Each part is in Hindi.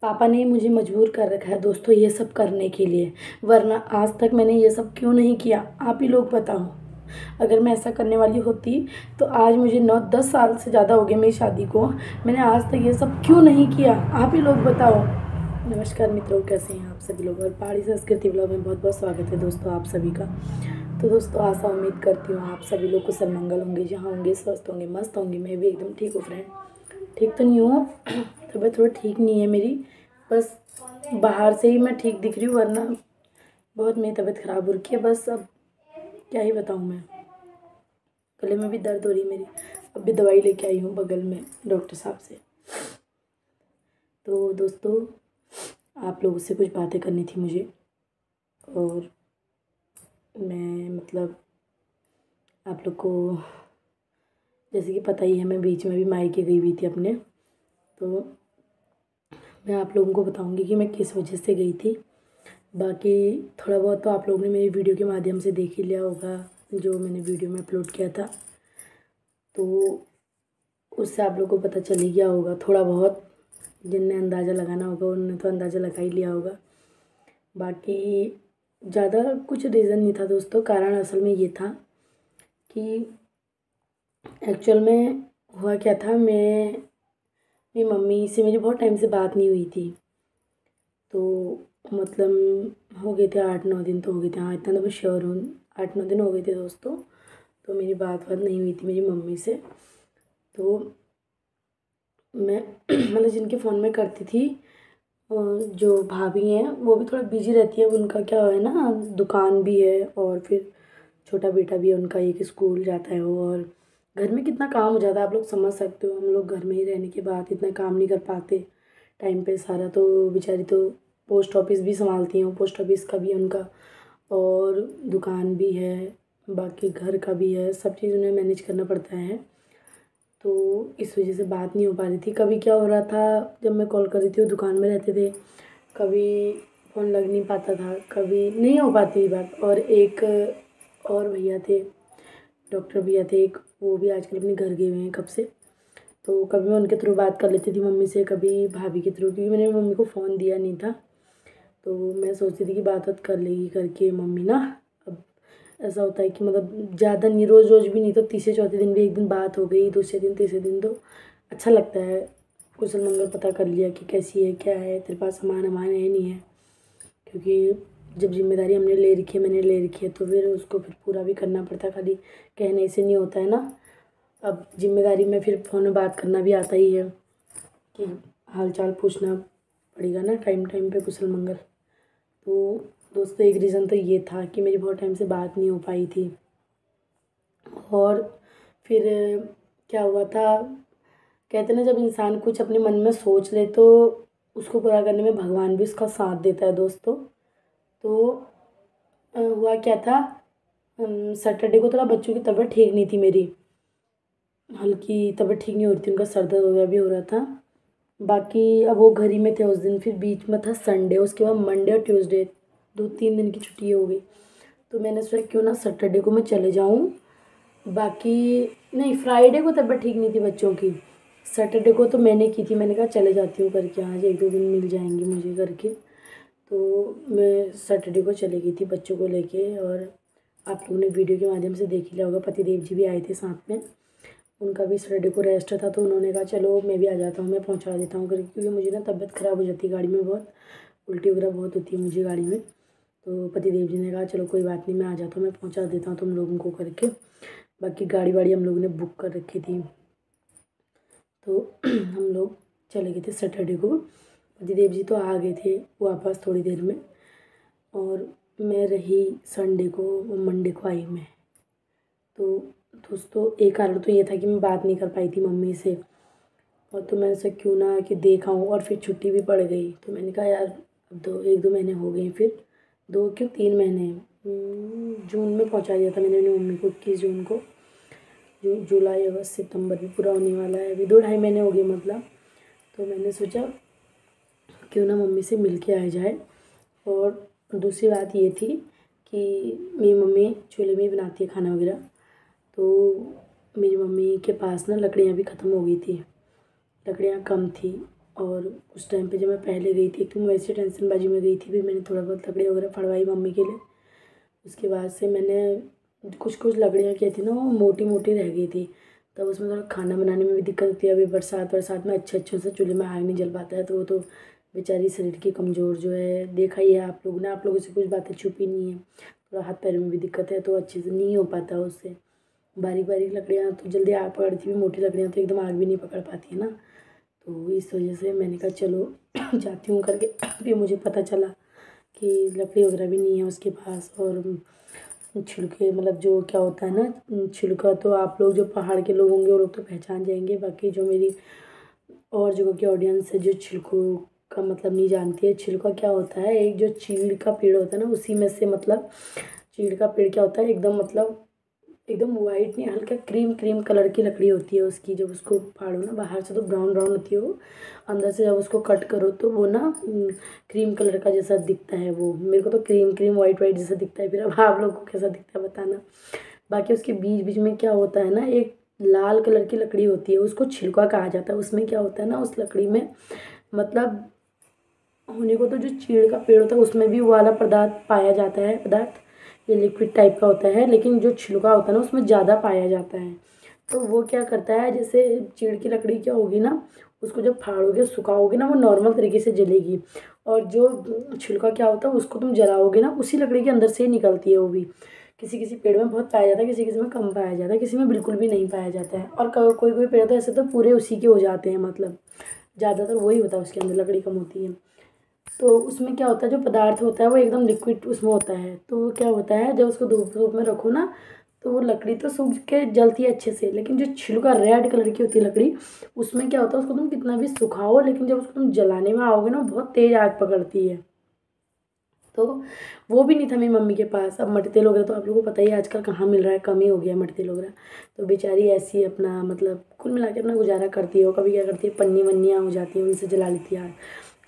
पापा ने मुझे मजबूर कर रखा है दोस्तों ये सब करने के लिए, वरना आज तक मैंने ये सब क्यों नहीं किया, आप ही लोग बताओ। अगर मैं ऐसा करने वाली होती तो आज मुझे 9-10 साल से ज़्यादा हो गए मेरी शादी को, मैंने आज तक ये सब क्यों नहीं किया, आप ही लोग बताओ। नमस्कार मित्रों, कैसे हैं आप सभी लोग, और पहाड़ी संस्कृति ब्लॉग में बहुत बहुत स्वागत है दोस्तों आप सभी का। तो दोस्तों आशा उम्मीद करती हूँ आप सभी लोग कुशल मंगल होंगे, जहाँ होंगे स्वस्थ होंगे, मस्त होंगे। मैं भी एकदम ठीक हूँ फ्रेंड, ठीक तो नहीं हूँ, तबीयत थोड़ा ठीक नहीं है मेरी, बस बाहर से ही मैं ठीक दिख रही हूँ, वरना बहुत मेरी तबीयत ख़राब हो रखी है। बस अब क्या ही बताऊँ मैं, गले में भी दर्द हो रही है मेरी, अब भी दवाई लेके आई हूँ बगल में डॉक्टर साहब से। तो दोस्तों आप लोगों से कुछ बातें करनी थी मुझे, और मैं मतलब आप लोग को जैसे कि पता ही है, मैं बीच में भी मायके गई हुई थी अपने, तो मैं आप लोगों को बताऊंगी कि मैं किस वजह से गई थी। बाकी थोड़ा बहुत तो आप लोगों ने मेरी वीडियो के माध्यम से देख ही लिया होगा, जो मैंने वीडियो में अपलोड किया था, तो उससे आप लोगों को पता चल ही गया होगा थोड़ा बहुत। जिनने अंदाज़ा लगाना होगा उन्होंने तो अंदाज़ा लगा ही लिया होगा। बाकी ज़्यादा कुछ रीज़न नहीं था दोस्तों, कारण असल में ये था कि एक्चुअल में हुआ क्या था, मेरी मम्मी से मेरी बहुत टाइम से बात नहीं हुई थी, तो मतलब हो गए थे 8-9 दिन तो हो गए थे, हाँ इतना तो मैं श्योर हूँ, 8-9 दिन हो गए थे दोस्तों। तो मेरी बात नहीं हुई थी मेरी मम्मी से, तो मैं मतलब जिनके फ़ोन में करती थी, जो भाभी हैं वो भी थोड़ा बिजी रहती है, उनका क्या है ना, दुकान भी है और फिर छोटा बेटा भी है उनका, एक स्कूल जाता है वो, और घर में कितना काम हो जाता है आप लोग समझ सकते हो। हम लोग घर में ही रहने के बाद इतना काम नहीं कर पाते टाइम पे सारा, तो बेचारी तो पोस्ट ऑफिस भी संभालती हैं, पोस्ट ऑफिस का भी है उनका, और दुकान भी है, बाकी घर का भी है, सब चीज़ उन्हें मैनेज करना पड़ता है। तो इस वजह से बात नहीं हो पा रही थी। कभी क्या हो रहा था, जब मैं कॉल कर रही थी वो दुकान में रहते थे, कभी फ़ोन लग नहीं पाता था, कभी नहीं हो पाती थी बात। और एक और भैया थे, डॉक्टर भैया थे एक, वो भी आजकल अपने घर गए हुए हैं कब से, तो कभी मैं उनके थ्रू बात कर लेती थी मम्मी से, कभी भाभी के थ्रू, क्योंकि मैंने मम्मी को फ़ोन दिया नहीं था। तो मैं सोचती थी कि बात बात कर लेगी करके मम्मी ना। अब ऐसा होता है कि मतलब ज़्यादा नहीं, रोज़ रोज़ भी नहीं, तो तीसरे चौथे दिन भी एक दिन बात हो गई, दूसरे दिन तीसरे दिन, तो अच्छा लगता है। कुशल मंगल पता कर लिया कि कैसी है, क्या है, तेरे पास सामान वामान है नहीं है, क्योंकि जब जिम्मेदारी हमने ले रखी है, मैंने ले रखी है, तो फिर उसको फिर पूरा भी करना पड़ता है, खाली कहने से नहीं होता है ना। अब जिम्मेदारी में फिर फ़ोन में बात करना भी आता ही है, कि हाल चाल पूछना पड़ेगा ना टाइम टाइम पे कुशल मंगल। तो दोस्तों एक रीज़न तो ये था कि मेरी बहुत टाइम से बात नहीं हो पाई थी। और फिर क्या हुआ था, कहते ना जब इंसान कुछ अपने मन में सोच ले तो उसको पूरा करने में भगवान भी उसका साथ देता है दोस्तों। तो हुआ क्या था, सैटरडे को थोड़ा बच्चों की तबीयत ठीक नहीं थी मेरी, हल्की तबीयत ठीक नहीं हो रही थी, उनका सर दर्द वगैरह भी हो रहा था। बाकी अब वो घर ही में थे उस दिन, फिर बीच में था संडे, उसके बाद मंडे और ट्यूसडे 2-3 दिन की छुट्टी हो गई। तो मैंने सोचा क्यों ना सैटरडे को मैं चले जाऊँ। बाकी नहीं, फ्राइडे को तबीयत ठीक नहीं थी बच्चों की, सैटरडे को तो मैंने की थी, मैंने कहा चले जाती हूँ करके, आज 1-2 दिन मिल जाएंगे मुझे करके। तो मैं सैटरडे को चली गई थी बच्चों को लेके, और आप लोगों ने वीडियो के माध्यम से देख ही लिया होगा, पतिदेव जी भी आए थे साथ में, उनका भी सैटरडे को रेस्ट था, तो उन्होंने कहा चलो मैं भी आ जाता हूँ, मैं पहुँचा देता हूँ करके, क्योंकि मुझे ना तबीयत ख़राब हो जाती है गाड़ी में, बहुत उल्टी वगैरह बहुत होती है मुझे गाड़ी में। तो पतिदेव जी ने कहा चलो कोई बात नहीं, मैं आ जाता हूँ, मैं पहुँचा देता हूँ तुम लोगों को करके। बाकी गाड़ी वाड़ी हम लोगों ने बुक कर रखी थी, तो हम लोग चले गए थे सैटरडे को। पतिदेव जी तो आ गए थे वापस थोड़ी देर में, और मैं रही संडे को, मंडे को आई मैं। तो दोस्तों एक कारण तो ये था कि मैं बात नहीं कर पाई थी मम्मी से, और तो मैंने सोचा क्यों ना कि देख आऊँ, और फिर छुट्टी भी पड़ गई, तो मैंने कहा यार अब 1-2 महीने हो गए, फिर 2 क्यों 3 महीने, जून में पहुंचा दिया था मैंने अपनी मम्मी को, 21 जून को। जुलाई अगस्त सितंबर भी पूरा होने वाला है, अभी 2-2.5 महीने हो गए मतलब। तो मैंने सोचा क्यों ना मम्मी से मिल के आ जाए। और दूसरी बात ये थी कि मेरी मम्मी चूल्हे में ही बनाती है खाना वगैरह, तो मेरी मम्मी के पास ना लकड़ियाँ भी ख़त्म हो गई थी, लकड़ियाँ कम थी, और उस टाइम पे जब मैं पहले गई थी तो मैं वैसे टेंशनबाजी में गई थी, फिर मैंने थोड़ा बहुत लकड़ी वगैरह फड़वाई मम्मी के लिए। उसके बाद से मैंने कुछ कुछ लकड़ियाँ क्या थी ना वो मोटी मोटी रह गई थी, तब उसमें थोड़ा खाना बनाने में भी दिक्कत होती है। अभी बरसात में अच्छे से चूल्हे में आग नहीं जल पाता है, तो वो तो बेचारी शरीर की कमज़ोर जो है, देखा ही है आप लोगों ने, आप लोगों से कुछ बातें छुपी नहीं है। थोड़ा हाथ पैर में भी दिक्कत है, तो अच्छे से नहीं हो पाता उससे। बारीक बारीक लकड़ियाँ तो जल्दी आग पकड़ती हुई, मोटी लकड़ियाँ तो एकदम आग भी नहीं पकड़ पाती है ना। तो इस वजह से मैंने कहा चलो जाती हूँ करके। फिर मुझे पता चला कि लकड़ी वगैरह भी नहीं है उसके पास। और छिलके मतलब जो क्या होता है ना छिलका, तो आप लोग जो पहाड़ के लोग होंगे वो लोग तो पहचान जाएंगे, बाकी जो मेरी और जगह की ऑडियंस है जो छिलकों का मतलब नहीं जानती है। छिलका क्या होता है, एक जो चीड़ का पेड़ होता है ना उसी में से मतलब चीड़ का पेड़ क्या होता है, एकदम मतलब एकदम वाइट नहीं, हल्का क्रीम क्रीम कलर की लकड़ी होती है उसकी। जब उसको फाड़ो ना बाहर से तो ब्राउन ब्राउन होती है वो, अंदर से जब उसको कट करो तो वो ना क्रीम कलर का जैसा दिखता है। वो मेरे को तो क्रीम क्रीम वाइट वाइट जैसा दिखता है, फिर अब आप लोगों को कैसा दिखता है बताना। बाकी उसके बीच बीच में क्या होता है ना, एक लाल कलर की लकड़ी होती है, उसको छिलका कहा जाता है। उसमें क्या होता है ना, उस लकड़ी में मतलब होने को तो जो चीड़ का पेड़ होता है उसमें भी वो वाला पदार्थ पाया जाता है, पदार्थ ये लिक्विड टाइप का होता है, लेकिन जो छिलका होता है ना उसमें ज़्यादा पाया जाता है। तो वो क्या करता है, जैसे चीड़ की लकड़ी क्या होगी ना, उसको जब फाड़ोगे सुखाओगे ना वो नॉर्मल तरीके से जलेगी, और जो छिलका क्या होता है उसको तुम जलाओगे ना उसी लकड़ी के अंदर से ही निकलती है वो भी। किसी किसी पेड़ में बहुत पाया जाता है, किसी किसी में कम पाया जाता है, किसी में बिल्कुल भी नहीं पाया जाता है, और कोई कोई पेड़ तो ऐसे तो पूरे उसी के हो जाते हैं, मतलब ज़्यादातर वही होता है उसके अंदर, लकड़ी कम होती है। तो उसमें क्या होता है, जो पदार्थ होता है वो एकदम लिक्विड उसमें होता है। तो वो क्या होता है, जब उसको धूप धूप में रखो ना तो वो लकड़ी तो सूख के जलती है अच्छे से, लेकिन जो छिलका रेड कलर की होती है लकड़ी, उसमें क्या होता है, उसको तुम कितना भी सुखाओ लेकिन जब उसको तुम जलाने में आओगे ना बहुत तेज आग पकड़ती है। तो वो भी नहीं था मेरी मम्मी के पास। अब मट्टी तेल वगैरह तो आप लोगों को पता ही है आजकल कहाँ मिल रहा है, कम ही हो गया है मट्टी तेल वगैरह। तो बेचारी ऐसी अपना मतलब कुल मिला के अपना गुजारा करती है। वो कभी क्या करती है, पन्नी वन्नियाँ हो जाती हैं उनसे जला लेती है आग,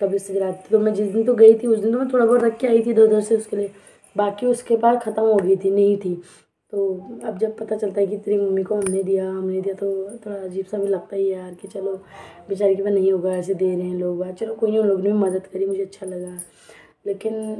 कभी उससे जलाती। तो मैं जिस दिन तो गई थी उस दिन तो मैं थोड़ा बहुत रख के आई थी इधर उधर से उसके लिए, बाकी उसके पास ख़त्म हो गई थी, नहीं थी। तो अब जब पता चलता है कि तेरी मम्मी को हमने दिया तो थोड़ा अजीब सा भी लगता ही है यार, कि चलो बेचारी के पास नहीं होगा, ऐसे दे रहे हैं लोग बात, चलो कोई नहीं, उन लोगों ने भी मदद करी, मुझे अच्छा लगा। लेकिन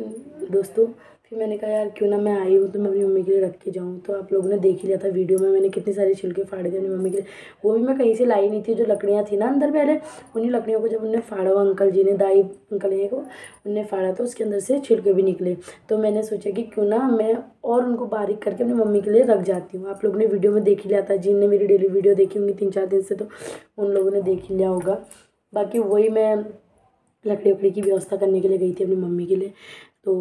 दोस्तों फिर मैंने कहा यार क्यों ना मैं आई हूँ तो मैं अपनी मम्मी के लिए रख के जाऊँ। तो आप लोगों ने देख ही लिया था वीडियो में मैंने कितनी सारी छिलके फाड़े थे अपनी मम्मी के लिए। वो भी मैं कहीं से लाई नहीं थी, जो लकड़ियाँ थी ना अंदर पहले, उन्हीं लकड़ियों को जब उनने फाड़ा, वो अंकल जी ने, दाई अंकल जी को उनने फाड़ा तो उसके अंदर से छिलके भी निकले। तो मैंने सोचा कि क्यों ना मैं और उनको बारीक करके अपनी मम्मी के लिए रख जाती हूँ। आप लोगों ने वीडियो में देख ही लिया था, जिनने मेरी डेली वीडियो देखी होंगी 3-4 दिन से, तो उन लोगों ने देख ही लिया होगा। बाकी वही मैं लकड़ी वकड़ी की व्यवस्था करने के लिए गई थी अपनी मम्मी के लिए। तो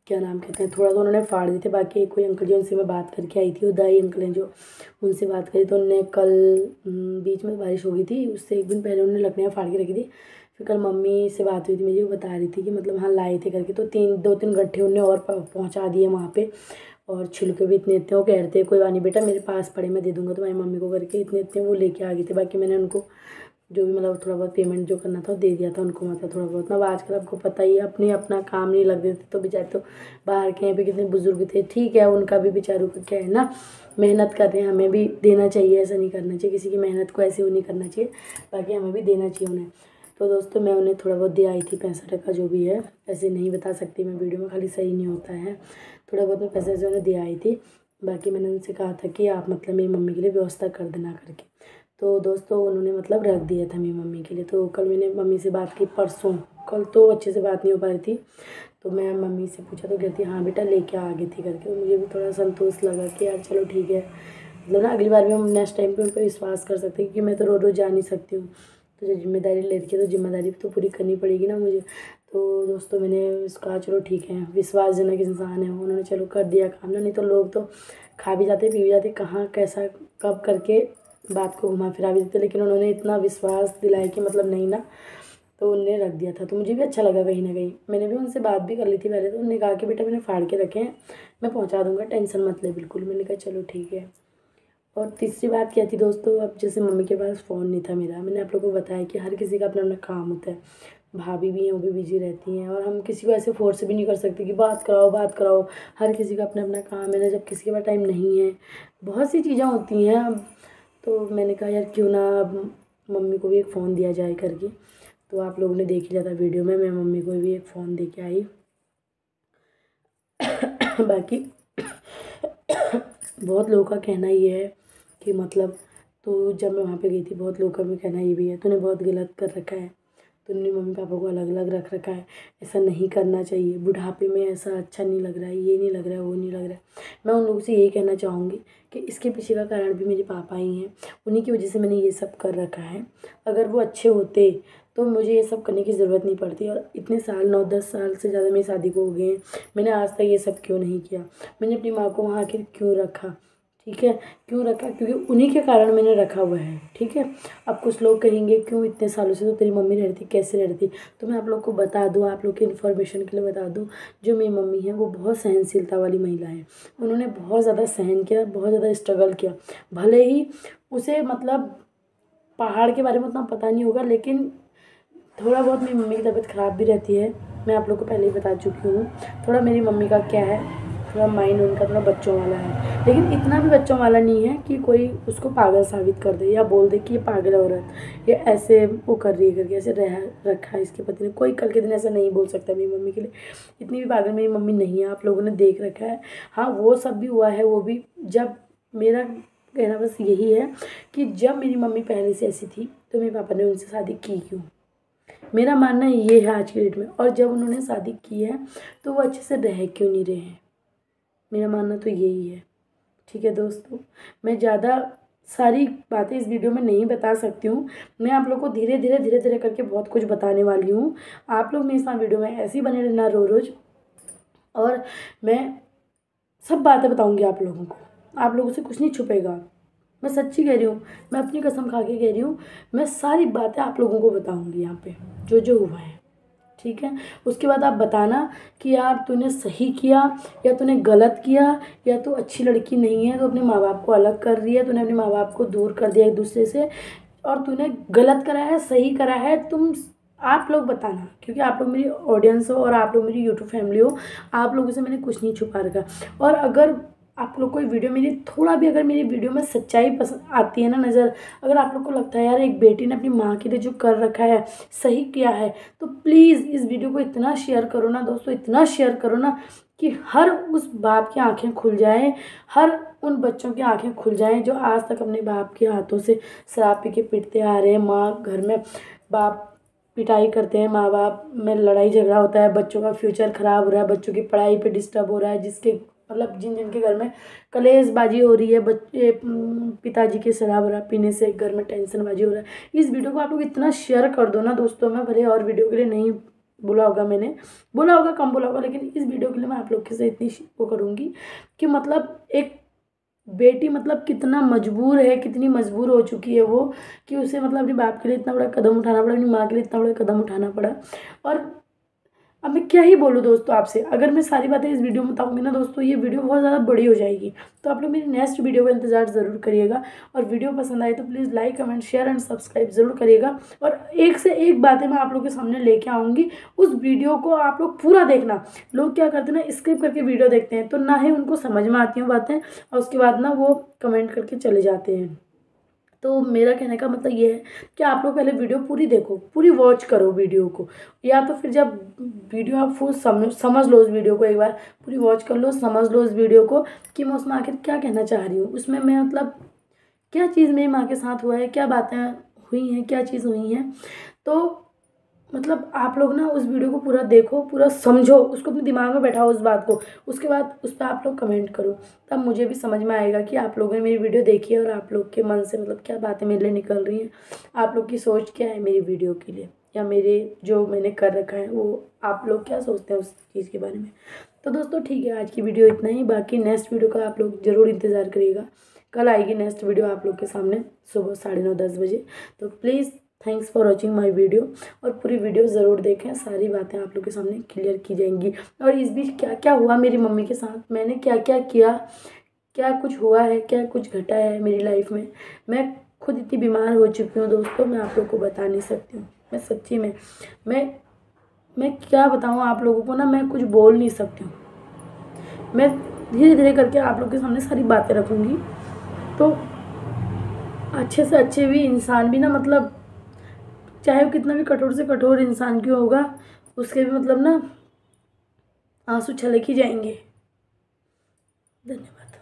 क्या नाम कहते हैं, थोड़ा तो उन्होंने फाड़ दी थी, बाकी कोई अंकल जी उनसे मैं बात करके आई थी, वो दाई अंकल हैं जो, उनसे बात करी। तो उनने कल बीच में बारिश हो गई थी, उससे एक दिन पहले उन्होंने लकड़ियाँ फाड़ के रखी थी। फिर कल मम्मी से बात हुई थी मेरी, वो बता रही थी कि मतलब हाँ लाए थे करके, तो 2-3 गट्ठे उन्होंने और पहुँचा दिए वहाँ पे। और छिलके भी इतने इतने, वो कह रहे थे कोई बात नहीं बेटा मेरे पास पड़े मैं दे दूँगा तुम्हारी मम्मी को करके, इतने इतने वो लेके आ गए थे। बाकी मैंने उनको जो भी मतलब थोड़ा बहुत पेमेंट जो करना था वो दे दिया था उनको, मतलब थोड़ा बहुत ना। अब आजकल आपको पता ही है अपने अपना काम नहीं लग देते, तो बेचारे तो बाहर के यहाँ पे कितने बुजुर्ग थे, ठीक है उनका भी बेचारों का क्या है ना, मेहनत कर रहे हैं, हमें भी देना चाहिए, ऐसा नहीं करना चाहिए किसी की मेहनत को ऐसे वो नहीं करना चाहिए, बाकी हमें भी देना चाहिए उन्हें। तो दोस्तों मैं उन्हें थोड़ा बहुत दे आई थी, 65 जो भी है, ऐसे नहीं बता सकती मैं वीडियो में, खाली सही नहीं होता है। थोड़ा बहुत मैं पैसे ऐसे उन्हें दे आई थी। बाकी मैंने उनसे कहा था कि आप मतलब मेरी मम्मी के लिए व्यवस्था कर देना करके। तो दोस्तों उन्होंने मतलब रख दिया था मेरी मम्मी के लिए। तो कल मैंने मम्मी से बात की परसों, कल तो अच्छे से बात नहीं हो पा रही थी, तो मैं मम्मी से पूछा तो कहती हाँ बेटा लेके आ गई थी करके। मुझे भी थोड़ा संतोष लगा कि यार चलो ठीक है, मतलब ना अगली बार भी हम नेक्स्ट टाइम पे उन पर विश्वास कर सकते हैं, क्योंकि मैं तो रोज़ रोज़ जा नहीं सकती हूँ। तो जो जिम्मेदारी ले रखी है तो जिम्मेदारी तो पूरी करनी पड़ेगी ना मुझे। तो दोस्तों मैंने कहा चलो ठीक है, विश्वासजनक इंसान है उन्होंने, चलो कर दिया काम ना। नहीं तो लोग तो खा भी जाते पी भी जाते, कहाँ कैसा कब करके बात को घुमा फिरा भी देते, लेकिन उन्होंने इतना विश्वास दिलाया कि मतलब नहीं ना, तो उनने रख दिया था। तो मुझे भी अच्छा लगा कहीं ना कहीं। मैंने भी उनसे बात भी कर ली थी पहले, तो उन्होंने कहा कि बेटा मैंने फाड़ के रखे हैं, मैं पहुंचा दूंगा, टेंशन मत ले बिल्कुल। मैंने कहा चलो ठीक है। और तीसरी बात क्या थी दोस्तों, अब जैसे मम्मी के पास फ़ोन नहीं था मेरा, मैंने आप लोगों को बताया कि हर किसी का अपना अपना काम होता है, भाभी भी हैं वो भी बिजी रहती हैं, और हम किसी को ऐसे फोर्स भी नहीं कर सकते कि बात कराओ बात कराओ, हर किसी का अपना अपना काम है ना, जब किसी के पास टाइम नहीं है, बहुत सी चीज़ें होती हैं अब। तो मैंने कहा यार क्यों ना अब मम्मी को भी एक फ़ोन दिया जाए करके। तो आप लोगों ने देख लिया था वीडियो में, मैं मम्मी को भी एक फ़ोन दे के आई। बाकी बहुत लोगों का कहना ये है कि मतलब, तो जब मैं वहाँ पे गई थी बहुत लोगों का भी कहना ये भी है, तूने बहुत गलत कर रखा है, तूने मम्मी पापा को अलग अलग रख रखा है, ऐसा नहीं करना चाहिए, बुढ़ापे में ऐसा अच्छा नहीं लग रहा है, ये नहीं लग रहा है, वो नहीं लग रहा है। मैं उन लोगों से यही कहना चाहूँगी कि इसके पीछे का कारण भी मेरे पापा ही हैं, उन्हीं की वजह से मैंने ये सब कर रखा है। अगर वो अच्छे होते तो मुझे ये सब करने की ज़रूरत नहीं पड़ती। और इतने साल 9-10 साल से ज़्यादा मेरी शादी को हो गए हैं, मैंने आज तक ये सब क्यों नहीं किया। मैंने अपनी माँ को वहाँ आखिर क्यों रखा, ठीक है, क्यों रखा, क्योंकि उन्हीं के कारण मैंने रखा हुआ है, ठीक है। अब कुछ लोग कहेंगे क्यों इतने सालों से तो तेरी मम्मी रहती, कैसे रहती, तो मैं आप लोग को बता दूँ, आप लोग के इन्फॉर्मेशन के लिए बता दूँ, जो मेरी मम्मी है वो बहुत सहनशीलता वाली महिला है। उन्होंने बहुत ज़्यादा सहन किया, बहुत ज़्यादा स्ट्रगल किया। भले ही उसे मतलब पहाड़ के बारे में उतना पता नहीं होगा, लेकिन थोड़ा बहुत मेरी मम्मी की तबीयत ख़राब भी रहती है, मैं आप लोग को पहले ही बता चुकी हूँ। थोड़ा मेरी मम्मी का क्या है, थोड़ा माइंड उनका थोड़ा बच्चों वाला है, लेकिन इतना भी बच्चों वाला नहीं है कि कोई उसको पागल साबित कर दे या बोल दे कि ये पागल औरत, ये ऐसे वो कर रही है करके, ऐसे रह रखा है इसके पति ने। कोई कल के दिन ऐसा नहीं बोल सकता मेरी मम्मी के लिए, इतनी भी पागल मेरी मम्मी नहीं है, आप लोगों ने देख रखा है। हाँ, वो सब भी हुआ है, वो भी जब, मेरा कहना बस यही है कि जब मेरी मम्मी पहले से ऐसी थी तो मेरे पापा ने उनसे शादी की क्यों, मेरा मानना ये है आज की डेट में। और जब उन्होंने शादी की है तो वो अच्छे से रह क्यों नहीं रहे हैं, मेरा मानना तो यही है, ठीक है दोस्तों। मैं ज़्यादा सारी बातें इस वीडियो में नहीं बता सकती हूँ, मैं आप लोग को धीरे धीरे करके बहुत कुछ बताने वाली हूँ। आप लोग मेरे साथ वीडियो में ऐसे ही बने रहना रोज़, और मैं सब बातें बताऊँगी आप लोगों को, आप लोगों से कुछ नहीं छुपेगा। मैं सच्ची कह रही हूँ, मैं अपनी कसम खा के कह रही हूँ, मैं सारी बातें आप लोगों को बताऊँगी यहाँ पे, जो जो हुआ है, ठीक है। उसके बाद आप बताना कि यार तूने सही किया या तूने गलत किया, या तू अच्छी लड़की नहीं है तो अपने माँ बाप को अलग कर रही है, तूने अपने माँ बाप को दूर कर दिया एक दूसरे से, और तूने गलत करा है सही करा है, तुम आप लोग बताना, क्योंकि आप लोग मेरी ऑडियंस हो और आप लोग मेरी यूट्यूब फैमिली हो, आप लोगों से मैंने कुछ नहीं छुपा रखा। और अगर आप लोग को वीडियो मेरी थोड़ा भी, अगर मेरी वीडियो में सच्चाई पसंद आती है ना नज़र, अगर आप लोग को लगता है यार एक बेटी ने अपनी माँ के लिए जो कर रखा है सही किया है, तो प्लीज़ इस वीडियो को इतना शेयर करो ना दोस्तों, इतना शेयर करो ना कि हर उस बाप की आंखें खुल जाएं, हर उन बच्चों की आंखें खुल जाएं जो आज तक अपने बाप के हाथों से शराब पी के पीटते आ रहे हैं। माँ घर में बाप पिटाई करते हैं, माँ बाप में लड़ाई झगड़ा होता है, बच्चों का फ्यूचर ख़राब हो रहा है, बच्चों की पढ़ाई पे डिस्टर्ब हो रहा है, जिसके मतलब जिन जिनके घर में कलेशबाजी हो रही है, बच्चे पिताजी के शराब वराब पीने से घर में टेंशनबाजी हो रहा है। इस वीडियो को आप लोग इतना शेयर कर दो ना दोस्तों, मैं भले और वीडियो के लिए नहीं बोला होगा, मैंने बोला होगा, कम बोला होगा, लेकिन इस वीडियो के लिए मैं आप लोग के से इतनी वो करूँगी कि मतलब एक बेटी मतलब कितना मजबूर है, कितनी मजबूर हो चुकी है वो, कि उसे मतलब अपने बाप के लिए इतना बड़ा कदम उठाना पड़ा, अपनी माँ के लिए इतना बड़ा कदम उठाना पड़ा। और अब मैं क्या ही बोलूँ दोस्तों आपसे, अगर मैं सारी बातें इस वीडियो में बताऊँगी ना दोस्तों, ये वीडियो बहुत ज़्यादा बड़ी हो जाएगी। तो आप लोग मेरी नेक्स्ट वीडियो का इंतज़ार ज़रूर करिएगा, और वीडियो पसंद आए तो please like comment share and subscribe ज़रूर करिएगा। और एक से एक बातें मैं आप लोगों के सामने लेके आऊँगी, उस वीडियो को आप लोग पूरा देखना। लोग क्या करते हैं ना, स्किप करके वीडियो देखते हैं, तो ना ही उनको समझ में आती हैं बातें, और उसके बाद ना वो कमेंट करके चले जाते हैं। तो मेरा कहने का मतलब ये है कि आप लोग पहले वीडियो पूरी देखो, पूरी वॉच करो वीडियो को, या तो फिर जब वीडियो आप फुल समझ लो उस वीडियो को, एक बार पूरी वॉच कर लो, समझ लो उस वीडियो को कि मैं उसमें आखिर क्या कहना चाह रही हूँ, उसमें मैं मतलब क्या चीज़ मेरी माँ के साथ हुआ है, क्या बातें हुई हैं, क्या चीज़ हुई हैं। तो मतलब आप लोग ना उस वीडियो को पूरा देखो, पूरा समझो, उसको अपने दिमाग में बैठाओ उस बात को, उसके बाद उस पर आप लोग कमेंट करो, तब मुझे भी समझ में आएगा कि आप लोगों ने मेरी वीडियो देखी है और आप लोग के मन से मतलब क्या बातें मेरे लिए निकल रही हैं, आप लोग की सोच क्या है मेरी वीडियो के लिए, या मेरे जो मैंने कर रखा है वो आप लोग क्या सोचते हैं उस चीज़ के बारे में। तो दोस्तों ठीक है, आज की वीडियो इतना ही, बाकी नेक्स्ट वीडियो का आप लोग ज़रूर इंतज़ार करिएगा। कल आएगी नेक्स्ट वीडियो आप लोग के सामने सुबह 9:30-10 बजे। तो please thanks for watching my video, और पूरी वीडियो ज़रूर देखें, सारी बातें आप लोग के सामने क्लियर की जाएंगी। और इस बीच क्या क्या हुआ मेरी मम्मी के साथ, मैंने क्या क्या किया, क्या कुछ हुआ है, क्या कुछ घटा है मेरी लाइफ में, मैं खुद इतनी बीमार हो चुकी हूँ दोस्तों, मैं आप लोग को बता नहीं सकती हूँ। मैं सच्ची में मैं क्या बताऊँ आप लोगों को ना, मैं कुछ बोल नहीं सकती हूँ। मैं धीरे धीरे करके आप लोग के सामने सारी बातें रखूँगी, तो अच्छे से अच्छे भी इंसान भी ना मतलब चाहे वो कितना भी कठोर से कठोर इंसान क्यों होगा, उसके भी मतलब ना आंसू छलक ही जाएंगे। धन्यवाद।